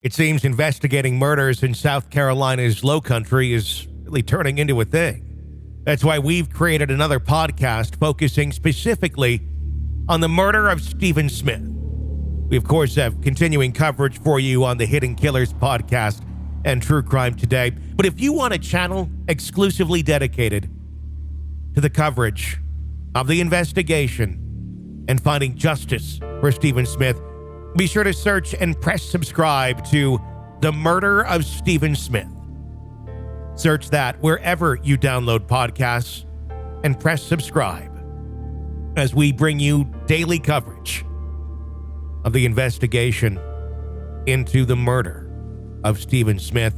It seems investigating murders in South Carolina's Low Country is really turning into a thing. That's why we've created another podcast focusing specifically on the murder of Stephen Smith. We, of course, have continuing coverage for you on the Hidden Killers podcast and True Crime Today. But if you want a channel exclusively dedicated to the coverage of the investigation and finding justice for Stephen Smith, be sure to search and press subscribe to The Murder of Stephen Smith. Search that wherever you download podcasts and press subscribe as we bring you daily coverage of the investigation into the murder of Stephen Smith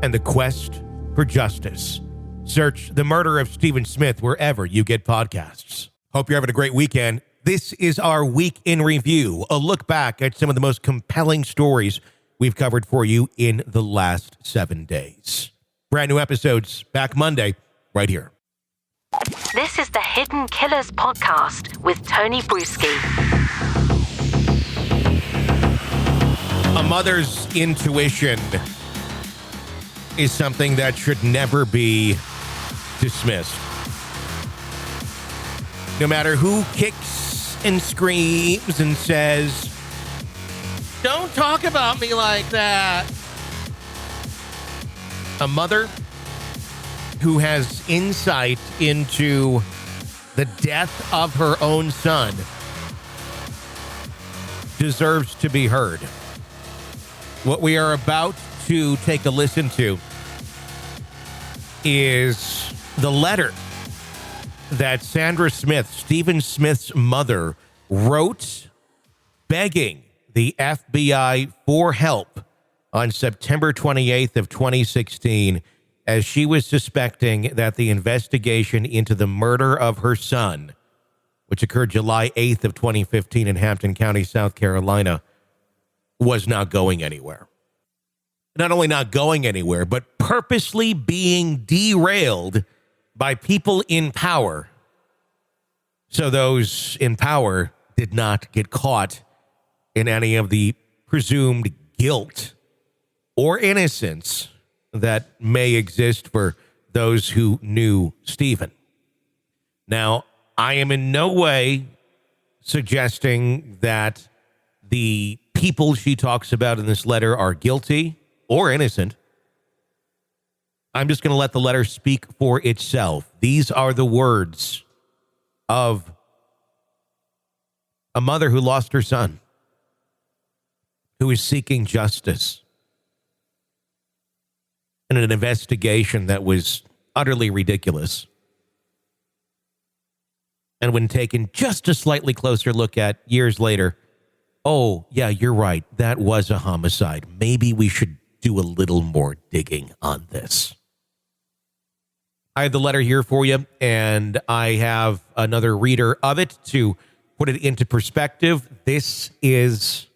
and the quest for justice. Search The Murder of Stephen Smith wherever you get podcasts. Hope you're having a great weekend. This is our Week in Review, a look back at some of the most compelling stories we've covered for you in the last 7 days. Brand new episodes back Monday, right here. This is the Hidden Killers podcast with Tony Bruschi. A mother's intuition is something that should never be dismissed. No matter who kicks and screams and says, "Don't talk about me like that." A mother who has insight into the death of her own son deserves to be heard. What we are about to take a listen to is the letter that Sandra Smith, Stephen Smith's mother, wrote begging the FBI for help on September 28th of 2016 as she was suspecting that the investigation into the murder of her son, which occurred July 8th of 2015 in Hampton County, South Carolina, was not going anywhere. Not only not going anywhere, but purposely being derailed by people in power, so those in power did not get caught in any of the presumed guilt or innocence that may exist for those who knew Stephen. Now, I am in no way suggesting that the people she talks about in this letter are guilty or innocent. I'm just going to let the letter speak for itself. These are the words of a mother who lost her son, who is seeking justice in an investigation that was utterly ridiculous. And when taken just a slightly closer look at years later, oh, yeah, you're right, that was a homicide. Maybe we should do a little more digging on this. I have the letter here for you, and I have another reader of it to put it into perspective. This is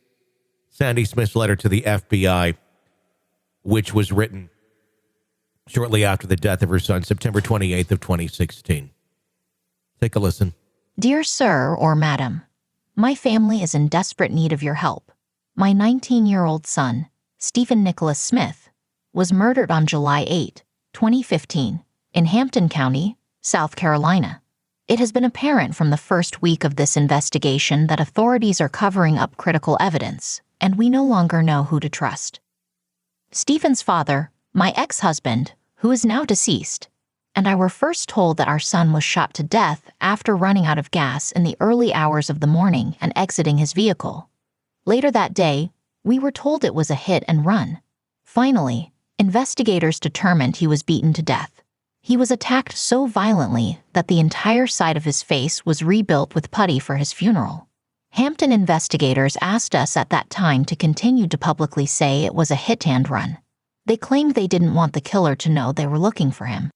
Sandy Smith's letter to the FBI, which was written shortly after the death of her son, September 28th of 2016. Take a listen. Dear Sir or Madam, my family is in desperate need of your help. My 19-year-old son, Stephen Nicholas Smith, was murdered on July 8, 2015, in Hampton County, South Carolina. It has been apparent from the first week of this investigation that authorities are covering up critical evidence, and we no longer know who to trust. Stephen's father, my ex-husband, who is now deceased, and I were first told that our son was shot to death after running out of gas in the early hours of the morning and exiting his vehicle. Later that day, we were told it was a hit and run. Finally, investigators determined he was beaten to death. He was attacked so violently that the entire side of his face was rebuilt with putty for his funeral. Hampton investigators asked us at that time to continue to publicly say it was a hit-and-run. They claimed they didn't want the killer to know they were looking for him.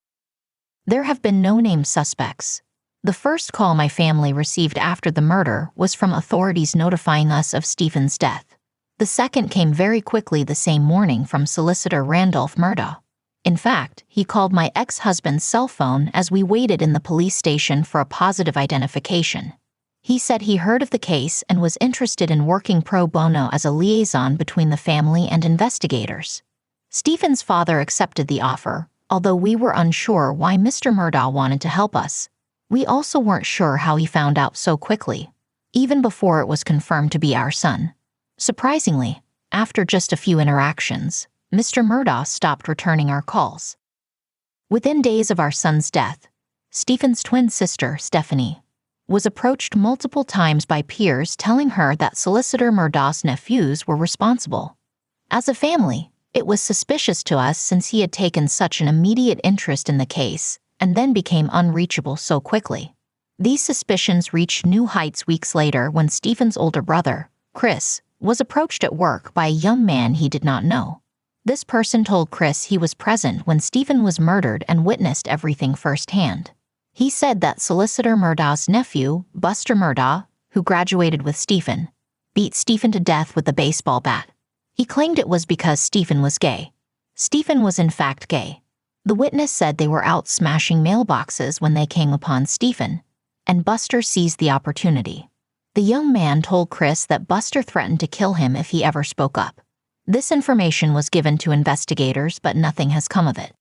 There have been no named suspects. The first call my family received after the murder was from authorities notifying us of Stephen's death. The second came very quickly the same morning from solicitor Randolph Murdaugh. In fact, he called my ex-husband's cell phone as we waited in the police station for a positive identification. He said he heard of the case and was interested in working pro bono as a liaison between the family and investigators. Stephen's father accepted the offer, although we were unsure why Mr. Murdaugh wanted to help us. We also weren't sure how he found out so quickly, even before it was confirmed to be our son. Surprisingly, after just a few interactions, Mr. Murdaugh stopped returning our calls. Within days of our son's death, Stephen's twin sister, Stephanie, was approached multiple times by peers telling her that Solicitor Murdaugh's nephews were responsible. As a family, it was suspicious to us since he had taken such an immediate interest in the case and then became unreachable so quickly. These suspicions reached new heights weeks later when Stephen's older brother, Chris, was approached at work by a young man he did not know. This person told Chris he was present when Stephen was murdered and witnessed everything firsthand. He said that Solicitor Murdaugh's nephew, Buster Murdaugh, who graduated with Stephen, beat Stephen to death with a baseball bat. He claimed it was because Stephen was gay. Stephen was in fact gay. The witness said they were out smashing mailboxes when they came upon Stephen, and Buster seized the opportunity. The young man told Chris that Buster threatened to kill him if he ever spoke up. This information was given to investigators, but nothing has come of it.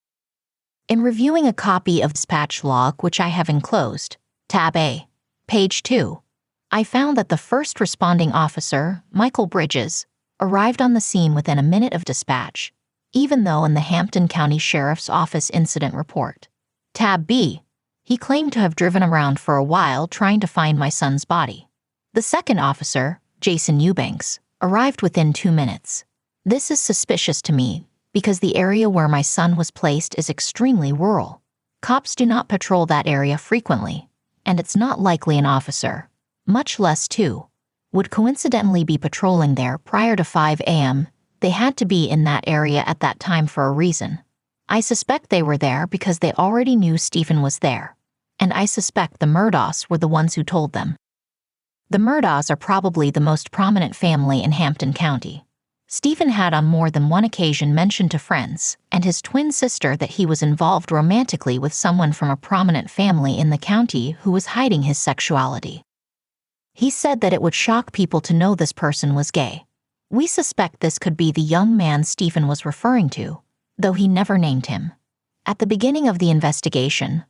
In reviewing a copy of dispatch log, which I have enclosed, tab A, page 2, I found that the first responding officer, Michael Bridges, arrived on the scene within a minute of dispatch, even though in the Hampton County Sheriff's Office incident report, tab B, he claimed to have driven around for a while trying to find my son's body. The second officer, Jason Eubanks, arrived within 2 minutes. This is suspicious to me because the area where my son was placed is extremely rural. Cops do not patrol that area frequently, and it's not likely an officer, much less two, would coincidentally be patrolling there prior to 5 a.m. They had to be in that area at that time for a reason. I suspect they were there because they already knew Stephen was there, and I suspect the Murdaughs were the ones who told them. The Murdaughs are probably the most prominent family in Hampton County. Stephen had on more than one occasion mentioned to friends and his twin sister that he was involved romantically with someone from a prominent family in the county who was hiding his sexuality. He said that it would shock people to know this person was gay. We suspect this could be the young man Stephen was referring to, though he never named him. At the beginning of the investigation,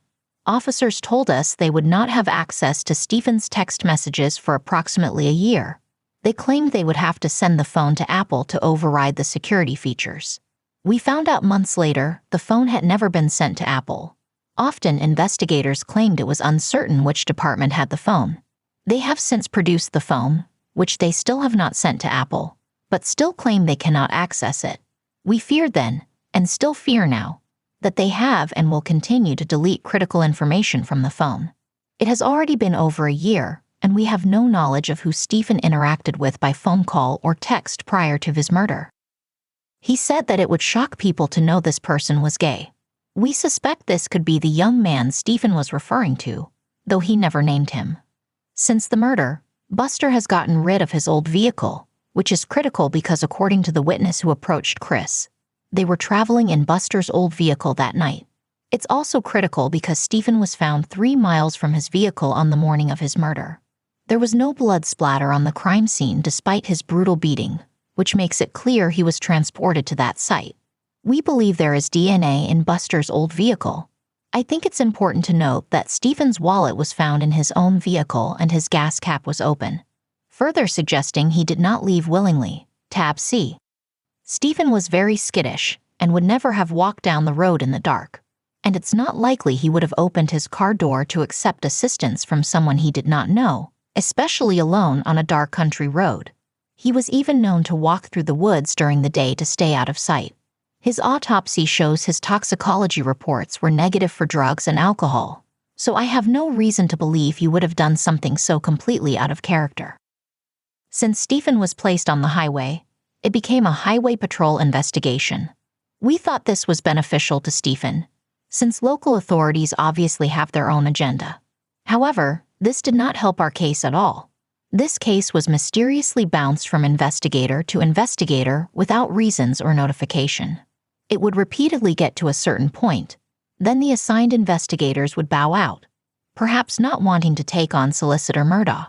officers told us they would not have access to Stephen's text messages for approximately a year. They claimed they would have to send the phone to Apple to override the security features. We found out months later the phone had never been sent to Apple. Often investigators claimed it was uncertain which department had the phone. They have since produced the phone, which they still have not sent to Apple, but still claim they cannot access it. We feared then, and still fear now, that they have and will continue to delete critical information from the phone. It has already been over a year, and we have no knowledge of who Stephen interacted with by phone call or text prior to his murder. He said that it would shock people to know this person was gay. We suspect this could be the young man Stephen was referring to, though he never named him. Since the murder, Buster has gotten rid of his old vehicle, which is critical because according to the witness who approached Chris, they were traveling in Buster's old vehicle that night. It's also critical because Stephen was found 3 miles from his vehicle on the morning of his murder. There was no blood splatter on the crime scene despite his brutal beating, which makes it clear he was transported to that site. We believe there is DNA in Buster's old vehicle. I think it's important to note that Stephen's wallet was found in his own vehicle and his gas cap was open, further suggesting he did not leave willingly. Tab C. Stephen was very skittish and would never have walked down the road in the dark, and it's not likely he would have opened his car door to accept assistance from someone he did not know, especially alone on a dark country road. He was even known to walk through the woods during the day to stay out of sight. His autopsy shows his toxicology reports were negative for drugs and alcohol, so I have no reason to believe he would have done something so completely out of character. Since Stephen was placed on the highway, it became a highway patrol investigation. We thought this was beneficial to Stephen, since local authorities obviously have their own agenda. However, this did not help our case at all. This case was mysteriously bounced from investigator to investigator without reasons or notification. It would repeatedly get to a certain point, then the assigned investigators would bow out, perhaps not wanting to take on Solicitor Murdaugh.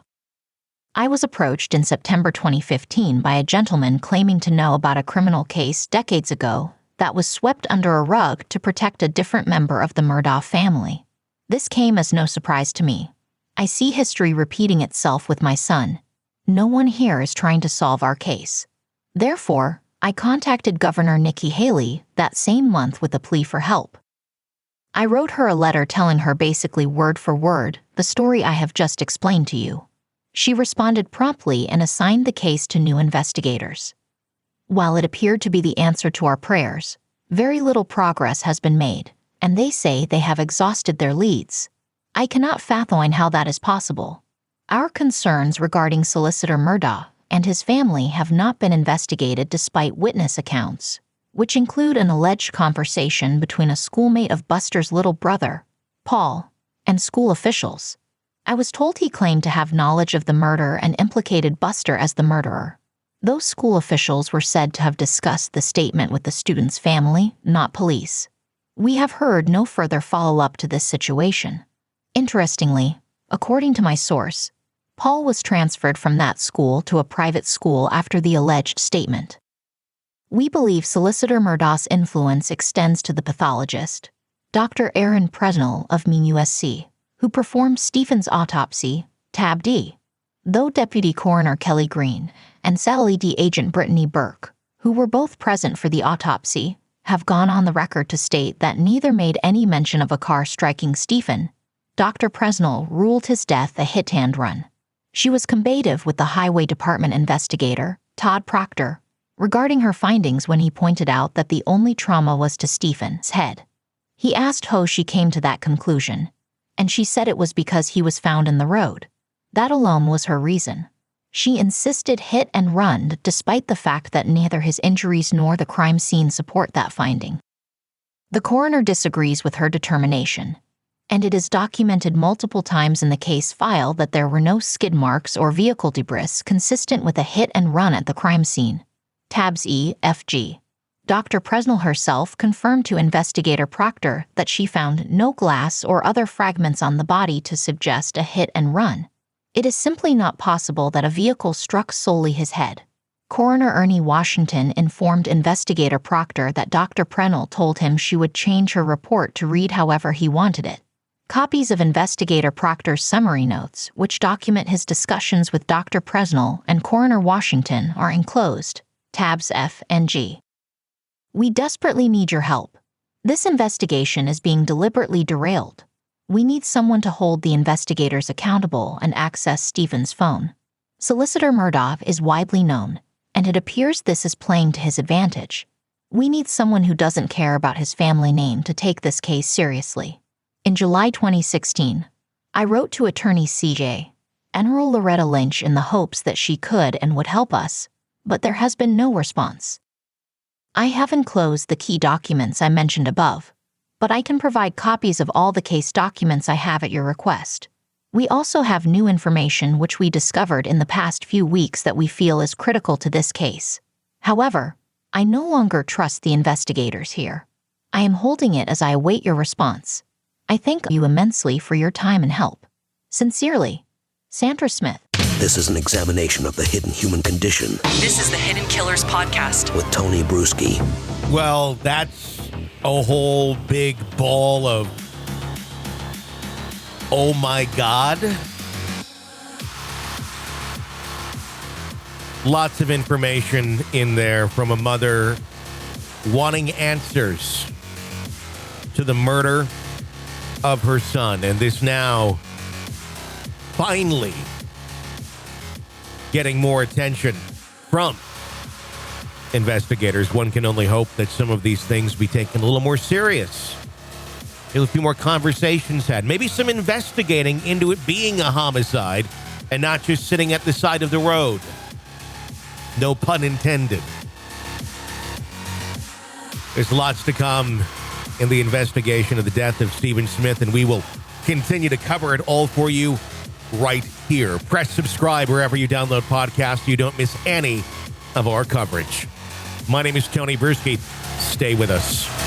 I was approached in September 2015 by a gentleman claiming to know about a criminal case decades ago that was swept under a rug to protect a different member of the Murdaugh family. This came as no surprise to me. I see history repeating itself with my son. No one here is trying to solve our case. Therefore, I contacted Governor Nikki Haley that same month with a plea for help. I wrote her a letter telling her basically word for word the story I have just explained to you. She responded promptly and assigned the case to new investigators. While it appeared to be the answer to our prayers, very little progress has been made, and they say they have exhausted their leads. I cannot fathom how that is possible. Our concerns regarding Solicitor Murdaugh and his family have not been investigated despite witness accounts, which include an alleged conversation between a schoolmate of Buster's little brother, Paul, and school officials. I was told he claimed to have knowledge of the murder and implicated Buster as the murderer. Those school officials were said to have discussed the statement with the student's family, not police. We have heard no further follow-up to this situation. Interestingly, according to my source, Paul was transferred from that school to a private school after the alleged statement. We believe Solicitor Murdaugh's influence extends to the pathologist, Dr. Aaron Presnell of USC, who performed Stephen's autopsy, Tab D, though Deputy Coroner Kelly Green and Sally D agent Brittany Burke, who were both present for the autopsy, have gone on the record to state that neither made any mention of a car striking Stephen. Dr. Presnell ruled his death a hit-and run. She was combative with the Highway Department investigator, Todd Proctor, regarding her findings when he pointed out that the only trauma was to Stephen's head. He asked how she came to that conclusion, and she said it was because he was found in the road. That alone was her reason. She insisted hit and run despite the fact that neither his injuries nor the crime scene support that finding. The coroner disagrees with her determination, and it is documented multiple times in the case file that there were no skid marks or vehicle debris consistent with a hit and run at the crime scene. Tabs E, FG. Dr. Presnell herself confirmed to investigator Proctor that she found no glass or other fragments on the body to suggest a hit and run. It is simply not possible that a vehicle struck solely his head. Coroner Ernie Washington informed investigator Proctor that Dr. Presnell told him she would change her report to read however he wanted it. Copies of investigator Proctor's summary notes, which document his discussions with Dr. Presnell and Coroner Washington, are enclosed. Tabs F and G. We desperately need your help. This investigation is being deliberately derailed. We need someone to hold the investigators accountable and access Stephen's phone. Solicitor Murdaugh is widely known, and it appears this is playing to his advantage. We need someone who doesn't care about his family name to take this case seriously. In July 2016, I wrote to attorney CJ, Enroll Loretta Lynch in the hopes that she could and would help us, but there has been no response. I have enclosed the key documents I mentioned above, but I can provide copies of all the case documents I have at your request. We also have new information which we discovered in the past few weeks that we feel is critical to this case. However, I no longer trust the investigators here. I am holding it as I await your response. I thank you immensely for your time and help. Sincerely, Sandra Smith. This is an examination of the hidden human condition. This is the Hidden Killers Podcast with Tony Bruschi. Well, that's a whole big ball of, oh my God. Lots of information in there from a mother wanting answers to the murder of her son. And this now finally getting more attention from investigators. One can only hope that some of these things be taken a little more serious. A few more conversations had. Maybe some investigating into it being a homicide and not just sitting at the side of the road. No pun intended. There's lots to come in the investigation of the death of Stephen Smith, and we will continue to cover it all for you right here. Press subscribe wherever you download podcasts so you don't miss any of our coverage. My name is Tony Bruschi. Stay with us.